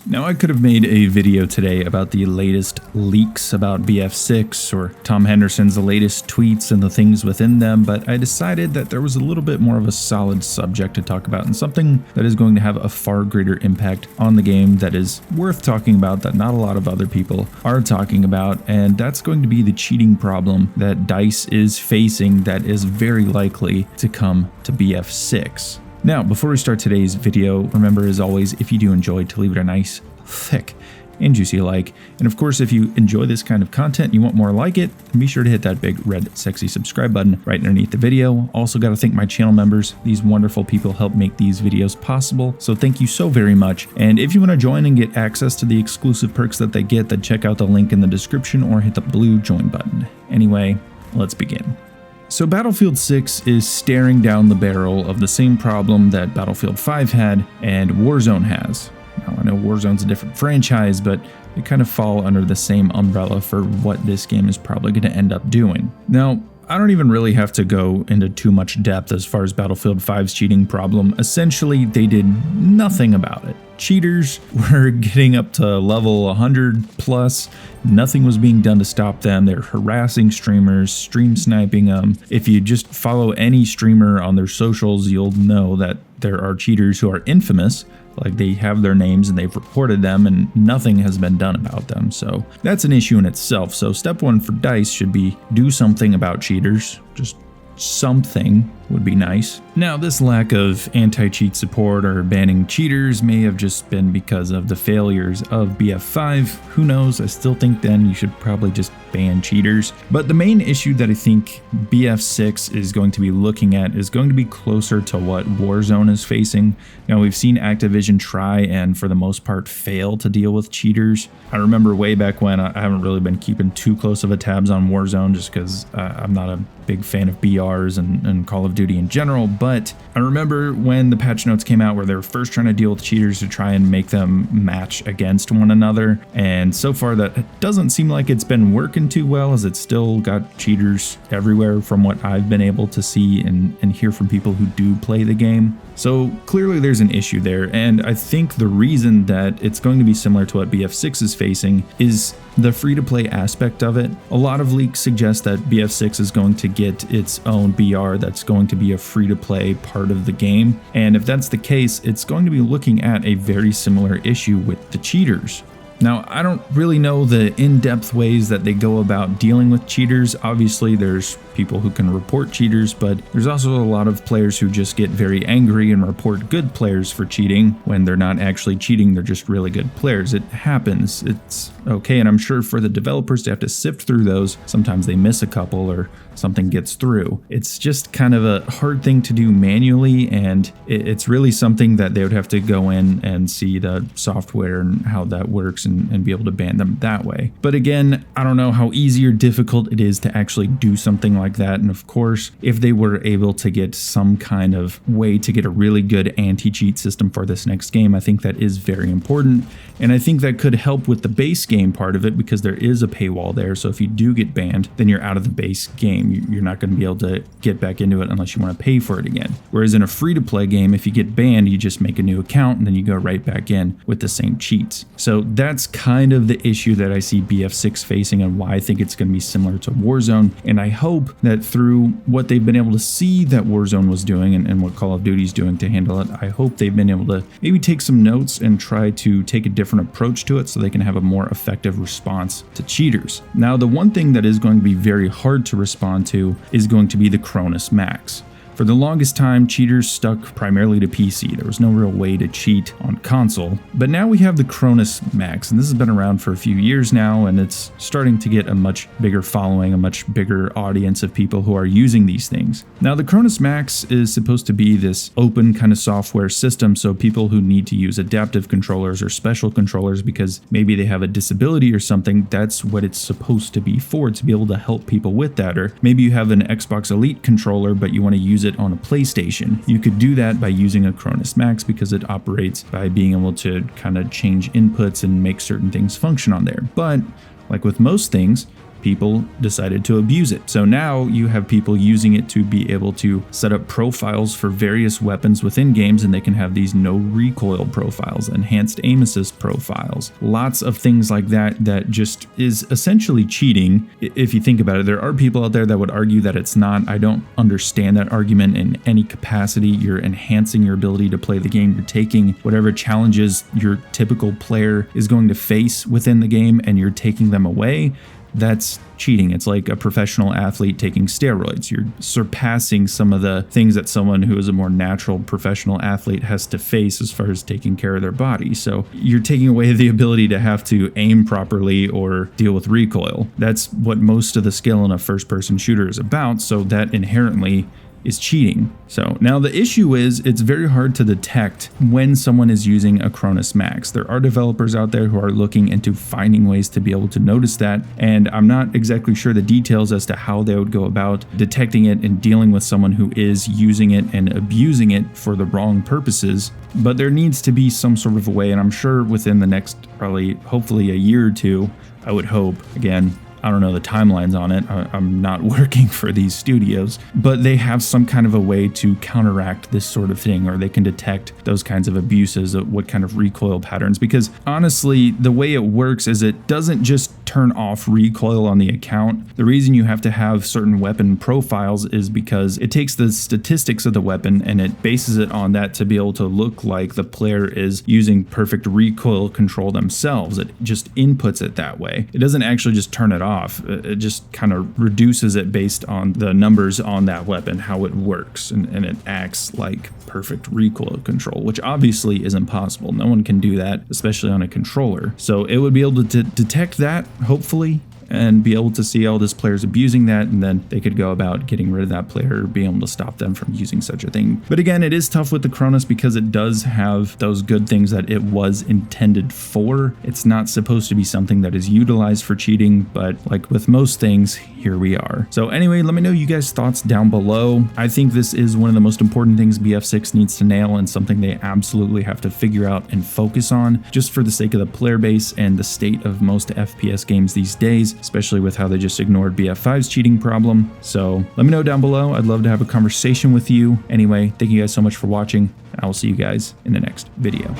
Now, I could have made a video today about the latest leaks about BF6 or Tom Henderson's latest tweets and the things within them, but I decided that there was a little bit more of a solid subject to talk about and something that is going to have a far greater impact on the game that is worth talking about, that not a lot of other people are talking about, and that's going to be the cheating problem that DICE is facing that is very likely to come to BF6. Now, before we start today's video, remember as always, if you do enjoy, to leave it a nice, thick, and juicy like. And of course, if you enjoy this kind of content and you want more like it, be sure to hit that big red sexy subscribe button right underneath the video. Also got to thank my channel members. These wonderful people help make these videos possible, so thank you so very much. And if you want to join and get access to the exclusive perks that they get, then check out the link in the description or hit the blue join button. Anyway, let's begin. So Battlefield 6 is staring down the barrel of the same problem that Battlefield 5 had and Warzone has. Now, I know Warzone's a different franchise, but they kind of fall under the same umbrella for what this game is probably going to end up doing. Now, I don't even really have to go into too much depth as far as Battlefield 5's cheating problem. Essentially, they did nothing about it. Cheaters were getting up to level 100 plus. Nothing was being done to stop them. They're harassing streamers, stream sniping them. If you just follow any streamer on their socials, you'll know that there are cheaters who are infamous. Like, they have their names and they've reported them and nothing has been done about them. So that's an issue in itself. So step one for DICE should be do something about cheaters. Just something would be nice. Now, this lack of anti-cheat support or banning cheaters may have just been because of the failures of BF5. Who knows? I still think then you should probably just ban cheaters. But the main issue that I think BF6 is going to be looking at is going to be closer to what Warzone is facing. Now, we've seen Activision try and for the most part fail to deal with cheaters. I remember way back when, I haven't really been keeping too close of a tabs on Warzone just because I'm not a big fan of BRs and Call of Duty in general, but I remember when the patch notes came out where they were first trying to deal with cheaters to try and make them match against one another, and so far that doesn't seem like it's been working too well, as it's still got cheaters everywhere from what I've been able to see and hear from people who do play the game. So clearly there's an issue there, and I think the reason that it's going to be similar to what BF6 is facing is the free-to-play aspect of it. A lot of leaks suggest that BF6 is going to get its own BR that's going to be a free-to-play part of the game, and if that's the case, it's going to be looking at a very similar issue with the cheaters. Now, I don't really know the in-depth ways that they go about dealing with cheaters. Obviously, there's people who can report cheaters, but there's also a lot of players who just get very angry and report good players for cheating when they're not actually cheating, they're just really good players. It happens. It's okay, and I'm sure for the developers to have to sift through those, sometimes they miss a couple or something gets through. It's just kind of a hard thing to do manually, and it's really something that they would have to go in and see the software and how that works and be able to ban them that way. But again, I don't know how easy or difficult it is to actually do something like that. And of course, if they were able to get some kind of way to get a really good anti-cheat system for this next game, I think that is very important. And I think that could help with the base game part of it, because there is a paywall there. So if you do get banned, then you're out of the base game. You're not going to be able to get back into it unless you want to pay for it again. Whereas in a free-to-play game, if you get banned, you just make a new account and then you go right back in with the same cheats. So that's kind of the issue that I see BF6 facing and why I think it's going to be similar to Warzone. And I hope that through what they've been able to see that Warzone was doing and what Call of Duty is doing to handle it, I hope they've been able to maybe take some notes and try to take a different approach to it so they can have a more effective response to cheaters. Now, the one thing that is going to be very hard to respond to is going to be the Cronus Max. For the longest time, cheaters stuck primarily to PC. There was no real way to cheat on console. But now we have the Cronus Max, and this has been around for a few years now, and it's starting to get a much bigger following, a much bigger audience of people who are using these things. Now, the Cronus Max is supposed to be this open kind of software system, so people who need to use adaptive controllers or special controllers because maybe they have a disability or something, that's what it's supposed to be for, to be able to help people with that. Or maybe you have an Xbox Elite controller, but you want to use it on a PlayStation. You could do that by using a Cronus Max because it operates by being able to kind of change inputs and make certain things function on there. But like with most things, people decided to abuse it. So now you have people using it to be able to set up profiles for various weapons within games, and they can have these no recoil profiles, enhanced aim assist profiles, lots of things like that that just is essentially cheating. If you think about it, there are people out there that would argue that it's not. I don't understand that argument in any capacity. You're enhancing your ability to play the game. You're taking whatever challenges your typical player is going to face within the game and you're taking them away. That's cheating. It's like a professional athlete taking steroids. You're surpassing some of the things that someone who is a more natural professional athlete has to face as far as taking care of their body. So you're taking away the ability to have to aim properly or deal with recoil. That's what most of the skill in a first-person shooter is about, so that inherently is cheating. So now the issue is it's very hard to detect when someone is using a Cronus Max. There are developers out there who are looking into finding ways to be able to notice that, and I'm not exactly sure the details as to how they would go about detecting it and dealing with someone who is using it and abusing it for the wrong purposes. But there needs to be some sort of a way, and I'm sure within the next hopefully a year or two, I would hope, again, I don't know the timelines on it. I'm not working for these studios, but they have some kind of a way to counteract this sort of thing, or they can detect those kinds of abuses, what kind of recoil patterns. Because honestly, the way it works is it doesn't just turn off recoil on the account. The reason you have to have certain weapon profiles is because it takes the statistics of the weapon and it bases it on that to be able to look like the player is using perfect recoil control themselves. It just inputs it that way. It doesn't actually just turn it off. It just kind of reduces it based on the numbers on that weapon, how it works, and it acts like perfect recoil control, which obviously is impossible. No one can do that, especially on a controller. So it would be able to detect that, hopefully, and be able to see all this players abusing that, and then they could go about getting rid of that player, being able to stop them from using such a thing. But again, it is tough with the Cronus because it does have those good things that it was intended for. It's not supposed to be something that is utilized for cheating, but like with most things, here we are. So anyway, let me know you guys' thoughts down below. I think this is one of the most important things BF6 needs to nail, and something they absolutely have to figure out and focus on, just for the sake of the player base and the state of most FPS games these days, especially with how they just ignored BF5's cheating problem. So let me know down below. I'd love to have a conversation with you. Anyway, thank you guys so much for watching. I will see you guys in the next video.